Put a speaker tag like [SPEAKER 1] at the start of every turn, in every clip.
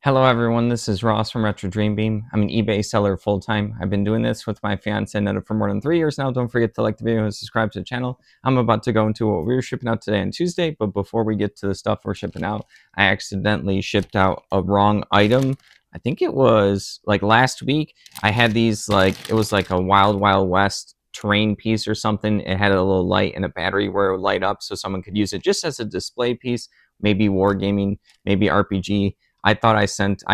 [SPEAKER 1] Hello everyone, this is Ross from Retro Dream Beam. I'm an eBay seller full-time. I've been doing this with my fiance Netta for more than 3 years now. Don't forget to like the video and subscribe to the channel. I'm about to go into what we're shipping out today on Tuesday, but before we get to the stuff we're shipping out, I accidentally shipped out a wrong item. I think it was like last week. I had these it was like a Wild Wild West terrain piece or something. It had a little light and a battery where it would light up so someone could use it just as a display piece, maybe wargaming, maybe RPG. I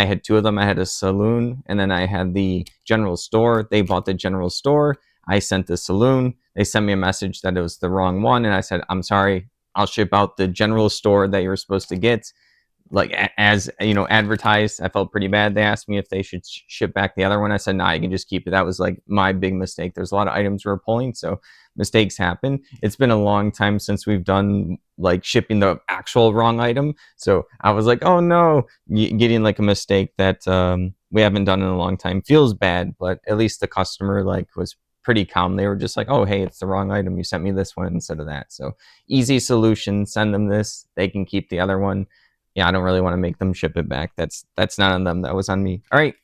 [SPEAKER 1] had two of them. I had a saloon and then I had the general store. They bought the general store. I sent the saloon. They sent me a message that it was the wrong one. And I said, I'm sorry, I'll ship out the general store that you're supposed to get. As you know, advertised. I felt pretty bad. They asked me if they should ship back the other one. I said, nah, you can just keep it. That was like my big mistake. There's a lot of items we're pulling, so mistakes happen. It's been a long time since we've done like shipping the actual wrong item, so I was like, oh no, getting like a mistake that we haven't done in a long time feels bad, but at least the customer was pretty calm. They were just like, oh hey, it's the wrong item, you sent me this one instead of that. So easy solution, send them this, they can keep the other one. Yeah, I don't really want to make them ship it back. That's not on them. That was on me. All right,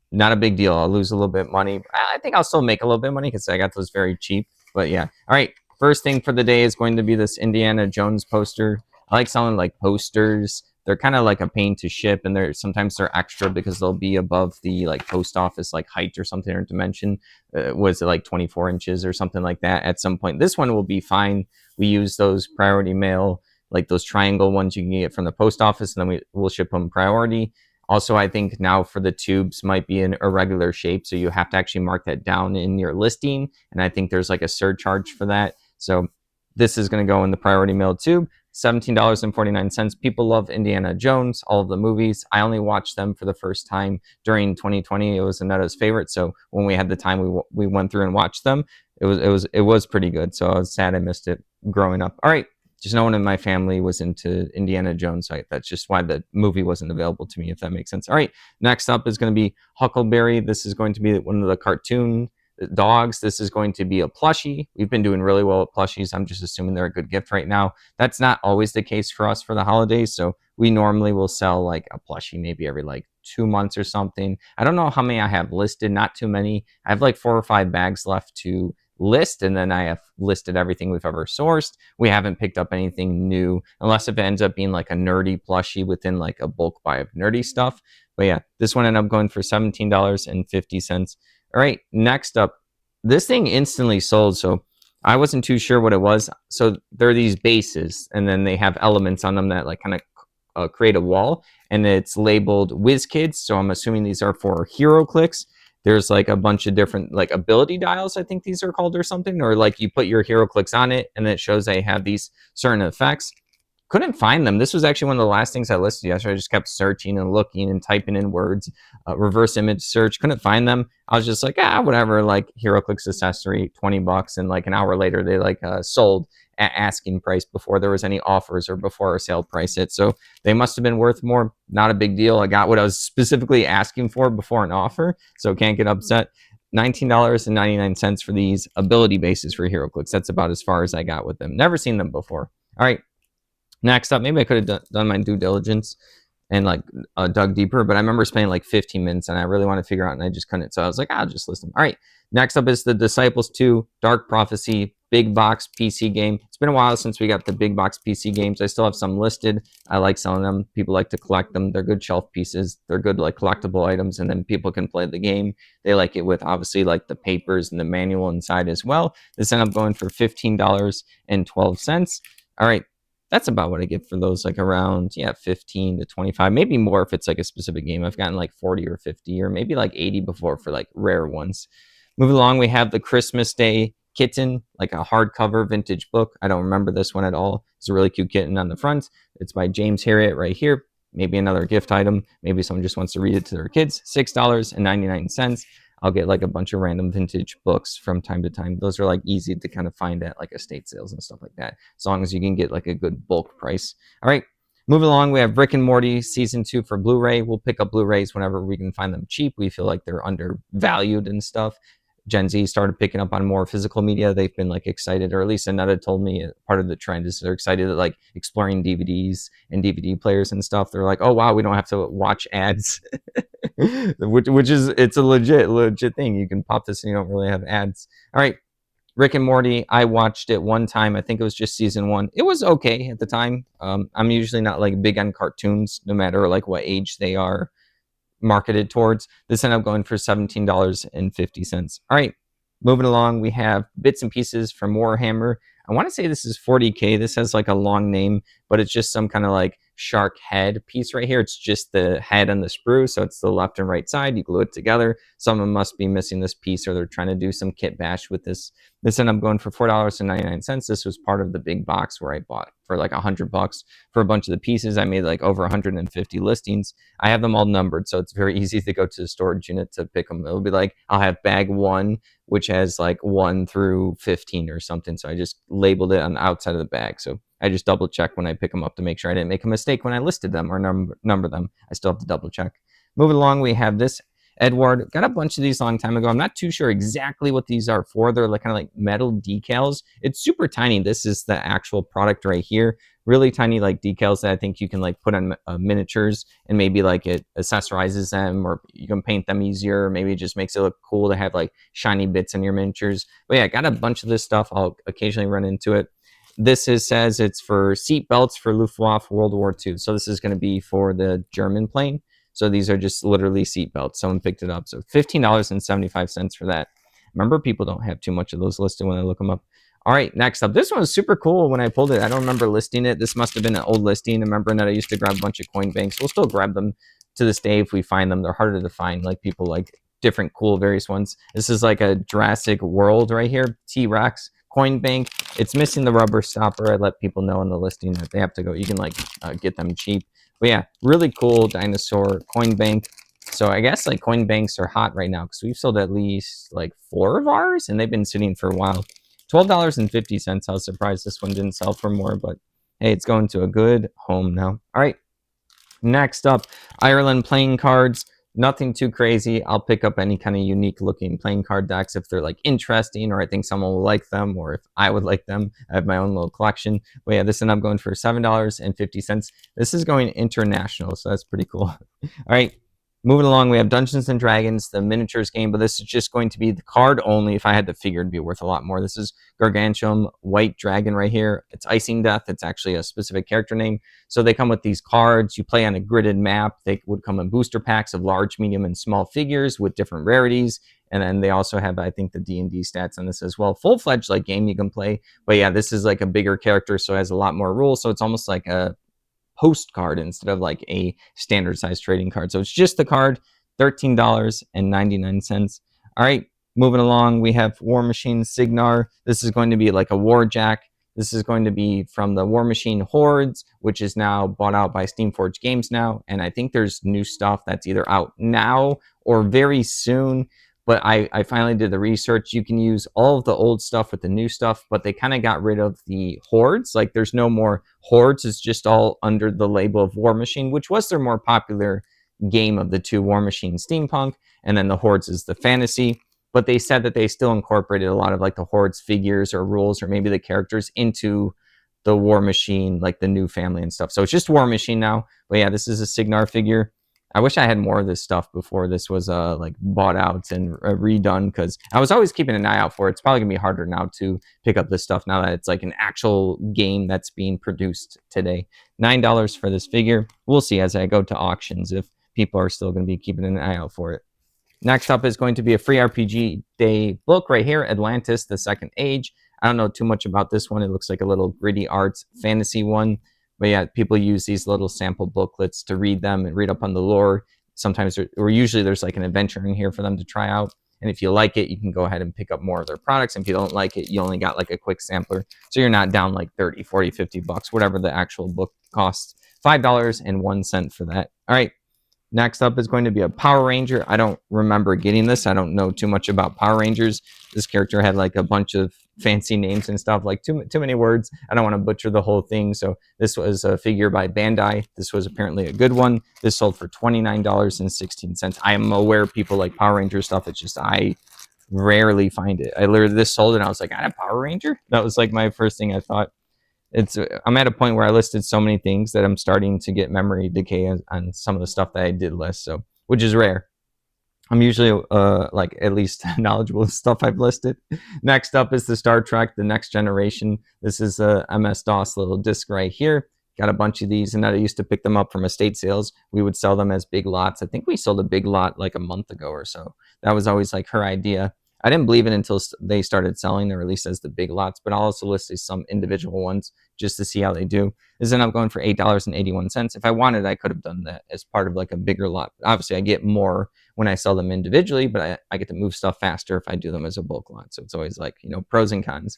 [SPEAKER 1] not a big deal. I'll lose a little bit of money. I think I'll still make a little bit of money because I got those very cheap. But yeah. All right, first thing for the day is going to be this Indiana Jones poster. I like selling like posters. They're kind of like a pain to ship, and sometimes they're extra because they'll be above the like post office like height or something or dimension. Was it like 24 inches or something like that at some point? This one will be fine. We use those priority mail, like those triangle ones you can get from the post office, and then we'll ship them priority. Also, I think now for the tubes might be an irregular shape, so you have to actually mark that down in your listing, and I think there's like a surcharge for that. So this is going to go in the priority mail tube. $17.49. People love Indiana Jones, all of the movies. I only watched them for the first time during 2020. It was Anetta's favorite, so when we had the time, we went through and watched them. It was pretty good. So I was sad I missed it growing up. All right. Just no one in my family was into Indiana Jones. That's just why the movie wasn't available to me, if that makes sense. All right, next up is going to be Huckleberry. This is going to be one of the cartoon dogs. This is going to be a plushie. We've been doing really well with plushies. I'm just assuming they're a good gift right now. That's not always the case for us for the holidays, so we normally will sell like a plushie maybe every like 2 months or something. I don't know how many I have listed, not too many. I have like 4 or 5 bags left to list, and then I have listed everything we've ever sourced. We haven't picked up anything new, unless if it ends up being like a nerdy plushie within like a bulk buy of nerdy stuff. But yeah, this one ended up going for $17.50. All right, next up, this thing instantly sold, so I wasn't too sure what it was. So there are these bases, and then they have elements on them that like kind of create a wall, and it's labeled WizKids, so I'm assuming these are for HeroClix. There's like a bunch of different like ability dials, I think these are called, or something, or like you put your HeroClix on it and it shows they have these certain effects. Couldn't find them. This was actually one of the last things I listed yesterday. I just kept searching and looking and typing in words, reverse image search. Couldn't find them. I was just like, whatever. Like HeroClix accessory, $20, and like an hour later they sold at asking price before there was any offers or before our sale price hit. So they must have been worth more. Not a big deal. I got what I was specifically asking for before an offer, so can't get upset. $19.99 for these ability bases for HeroClix. That's about as far as I got with them. Never seen them before. All right. Next up, maybe I could have done my due diligence and dug deeper, but I remember spending like 15 minutes and I really want to figure out, and I just couldn't. So I was like, I'll just list them. All right. Next up is the Disciples 2 Dark Prophecy big box PC game. It's been a while since we got the big box PC games. I still have some listed. I like selling them. People like to collect them. They're good shelf pieces. They're good like collectible items, and then people can play the game. They like it with obviously like the papers and the manual inside as well. This ended up going for $15.12. All right. That's about what I get for those, like around 15 to 25, maybe more if it's like a specific game. I've gotten like 40 or 50 or maybe like 80 before for like rare ones. Moving along, we have the Christmas Day Kitten, like a hardcover vintage book. I don't remember this one at all. It's a really cute kitten on the front. It's by James Harriet right here. Maybe another gift item. Maybe someone just wants to read it to their kids. $6.99. I'll get like a bunch of random vintage books from time to time. Those are like easy to kind of find at like estate sales and stuff like that, as long as you can get like a good bulk price. All right, moving along, we have Rick and Morty season 2 for Blu-ray. We'll pick up Blu-rays whenever we can find them cheap. We feel like they're undervalued and stuff. Gen Z started picking up on more physical media, they've been like excited, or at least Anetta told me part of the trend is they're excited at like exploring DVDs and DVD players and stuff. They're like, oh wow, we don't have to watch ads, which is, it's a legit thing. You can pop this and you don't really have ads. All right, Rick and Morty, I watched it one time. I think it was just season 1. It was okay at the time. I'm usually not like big on cartoons, no matter like what age they are marketed towards. This ended up going for $17.50. All right, moving along, we have bits and pieces from Warhammer. I want to say this is 40K. This has like a long name, but it's just some kind of like shark head piece right here. It's just the head and the sprue, so it's the left and right side. You glue it together. Someone must be missing this piece, or they're trying to do some kit bash with this. This ended up going for $4.99. This was part of the big box where I bought for like $100 for a bunch of the pieces. I made like over 150 listings. I have them all numbered, so it's very easy to go to the storage unit to pick them. It'll be like, I'll have bag 1, which has like 1 through 15 or something. So I just labeled it on the outside of the bag. So I just double check when I pick them up to make sure I didn't make a mistake when I listed them or number them. I still have to double check. Moving along, we have this Edward. Got a bunch of these a long time ago. I'm not too sure exactly what these are for. They're like kind of like metal decals. It's super tiny. This is the actual product right here. Really tiny like decals that I think you can like put on miniatures, and maybe like it accessorizes them, or you can paint them easier. Or maybe it just makes it look cool to have like shiny bits in your miniatures. But yeah, got a bunch of this stuff. I'll occasionally run into it. This says it's for seat belts for Luftwaffe World War II. So this is going to be for the German plane. So these are just literally seat belts. Someone picked it up. So $15.75 for that. Remember, people don't have too much of those listed when I look them up. All right, next up. This one was super cool when I pulled it. I don't remember listing it. This must have been an old listing. Remember that I used to grab a bunch of coin banks. We'll still grab them to this day if we find them. They're harder to find. Like people like different cool various ones. This is like a Jurassic World right here. T-Rex coin bank. It's missing the rubber stopper. I let people know in the listing that they have to go. You can like get them cheap. But yeah, really cool dinosaur coin bank. So I guess like coin banks are hot right now because we've sold at least like 4 of ours, and they've been sitting for a while. $12.50. I was surprised this one didn't sell for more, but hey, it's going to a good home now. All right, next up, Ireland playing cards. Nothing too crazy. I'll pick up any kind of unique looking playing card decks if they're like interesting, or I think someone will like them, or if I would like them. I have my own little collection. But yeah, this ended up going for $7.50. This is going international, so that's pretty cool. All right, moving along, we have Dungeons and Dragons, the miniatures game, but this is just going to be the card only. If I had to figure, it'd be worth a lot more. This is Gargantuan White Dragon right here. It's Icing Death. It's actually a specific character name. So they come with these cards. You play on a gridded map. They would come in booster packs of large, medium, and small figures with different rarities. And then they also have, I think, the D&D stats on this as well. Full-fledged like game you can play. But yeah, this is like a bigger character, so it has a lot more rules. So it's almost like a postcard instead of like a standard size trading card. So it's just the card, $13.99. All right, moving along, we have War Machine Signar. This is going to be like a war jack. This is going to be from the War Machine Hordes, which is now bought out by Steamforged Games now. And I think there's new stuff that's either out now or very soon. But I finally did the research. You can use all of the old stuff with the new stuff, but they kind of got rid of the Hordes. Like there's no more Hordes. It's just all under the label of War Machine, which was their more popular game of the two, War Machine Steampunk. And then the Hordes is the fantasy. But they said that they still incorporated a lot of like the Hordes figures or rules or maybe the characters into the War Machine, like the new family and stuff. So it's just War Machine now. But yeah, this is a Signar figure. I wish I had more of this stuff before this was like bought out and redone, because I was always keeping an eye out for it. It's probably gonna be harder now to pick up this stuff now that it's like an actual game that's being produced today. $9 for this figure. We'll see as I go to auctions if people are still gonna be keeping an eye out for it. Next up is going to be a free RPG Day book right here, Atlantis, the Second Age. I don't know too much about this one. It looks like a little gritty arts fantasy one. But yeah, people use these little sample booklets to read them and read up on the lore. Sometimes, or usually there's like an adventure in here for them to try out. And if you like it, you can go ahead and pick up more of their products. And if you don't like it, you only got like a quick sampler. So you're not down like 30, 40, 50 bucks, whatever the actual book costs. $5.01 for that. All right. Next up is going to be a Power Ranger. I don't remember getting this. I don't know too much about Power Rangers. This character had like a bunch of fancy names and stuff, like too many words. I don't want to butcher the whole thing. So this was a figure by Bandai. This was apparently a good one. This sold for $29.16. I am aware people like Power Ranger stuff. It's just I rarely find it. I literally this sold and I was like, I had a Power Ranger. That was like my first thing I thought. I'm at a point where I listed so many things that I'm starting to get memory decay on some of the stuff that I did list. So, which is rare. I'm usually like at least knowledgeable of stuff I've listed. Next up is the Star Trek, the Next Generation. This is a MS-DOS little disc right here. Got a bunch of these, and I used to pick them up from estate sales. We would sell them as big lots. I think we sold a big lot like a month ago or so. That was always like her idea. I didn't believe it until they started selling, or at least as the big lots, but I'll also list some individual ones just to see how they do. This ended up going for $8.81. If I wanted, I could have done that as part of like a bigger lot. Obviously, I get more when I sell them individually, but I get to move stuff faster if I do them as a bulk lot. So it's always like, pros and cons.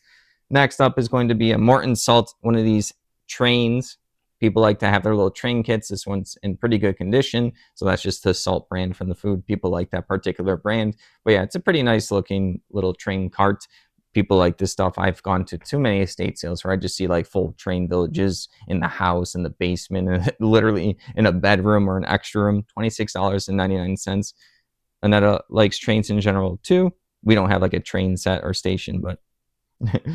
[SPEAKER 1] Next up is going to be a Morton Salt, one of these trains. People like to have their little train kits. This one's in pretty good condition. So that's just the salt brand from the food. People like that particular brand. But yeah, it's a pretty nice looking little train cart. People like this stuff. I've gone to too many estate sales where I just see like full train villages in the house, in the basement, and literally in a bedroom or an extra room. $26.99. Annetta likes trains in general too. We don't have like a train set or station, but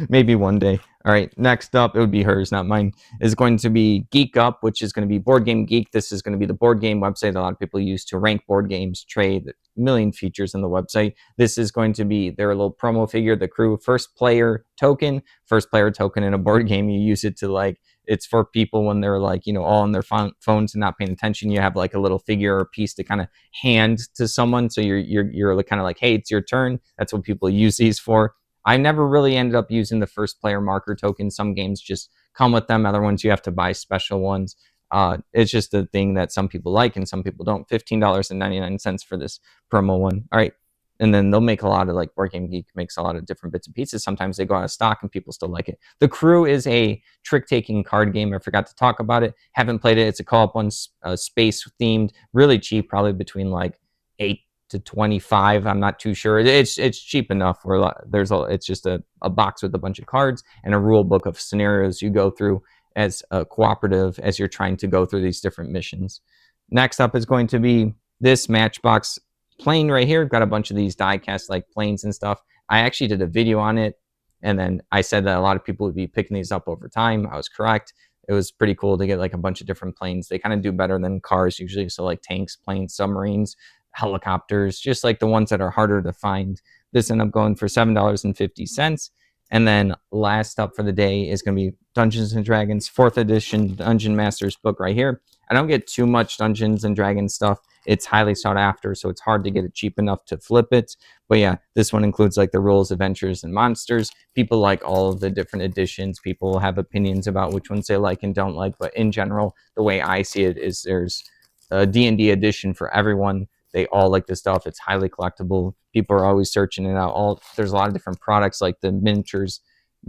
[SPEAKER 1] maybe one day. All right, next up, it would be hers, not mine, is going to be Geek Up, which is going to be Board Game Geek. This is going to be the board game website that a lot of people use to rank board games, trade, a million features on the website. This is going to be their little promo figure, the crew, first player token in a board game. You use it to like, it's for people when they're like, all on their phones and not paying attention. You have like a little figure or piece to kind of hand to someone. So you're kind of like, hey, it's your turn. That's what people use these for. I never really ended up using the first player marker token. Some games just come with them. Other ones you have to buy special ones. It's just a thing that some people like and some people don't. $15.99 for this promo one. All right. And then they'll make a lot of like Board Game Geek makes a lot of different bits and pieces. Sometimes they go out of stock and people still like it. The Crew is a trick-taking card game. I forgot to talk about it. Haven't played it. It's a co-op one, space themed, really cheap, probably between like 8 to 25. I'm not too sure. It's cheap enough where it's just a box with a bunch of cards and a rule book of scenarios you go through as a cooperative as you're trying to go through these different missions. Next up is going to be this Matchbox plane right here. Got a bunch of these die cast like planes and stuff. I actually did a video on it, and then I said that a lot of people would be picking these up over time. I was correct. It was pretty cool to get like a bunch of different planes. They kind of do better than cars usually. So like tanks, planes, submarines, helicopters, just like the ones that are harder to find. This ended up going for $7.50. And then last up for the day is going to be Dungeons and Dragons 4th edition Dungeon Masters book right here. I don't get too much Dungeons and Dragons stuff. It's highly sought after, so it's hard to get it cheap enough to flip it. But yeah, this one includes like the rules, adventures, and monsters. People like all of the different editions. People have opinions about which ones they like and don't like. But in general, the way I see it is there's a D&D edition for everyone. They all like this stuff. It's highly collectible. People are always searching it out. There's a lot of different products like the miniatures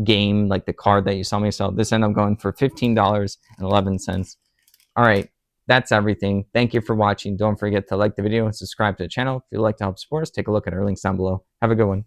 [SPEAKER 1] game, like the card that you saw me sell. This ended up going for $15.11. All right, that's everything. Thank you for watching. Don't forget to like the video and subscribe to the channel. If you'd like to help support us, take a look at our links down below. Have a good one.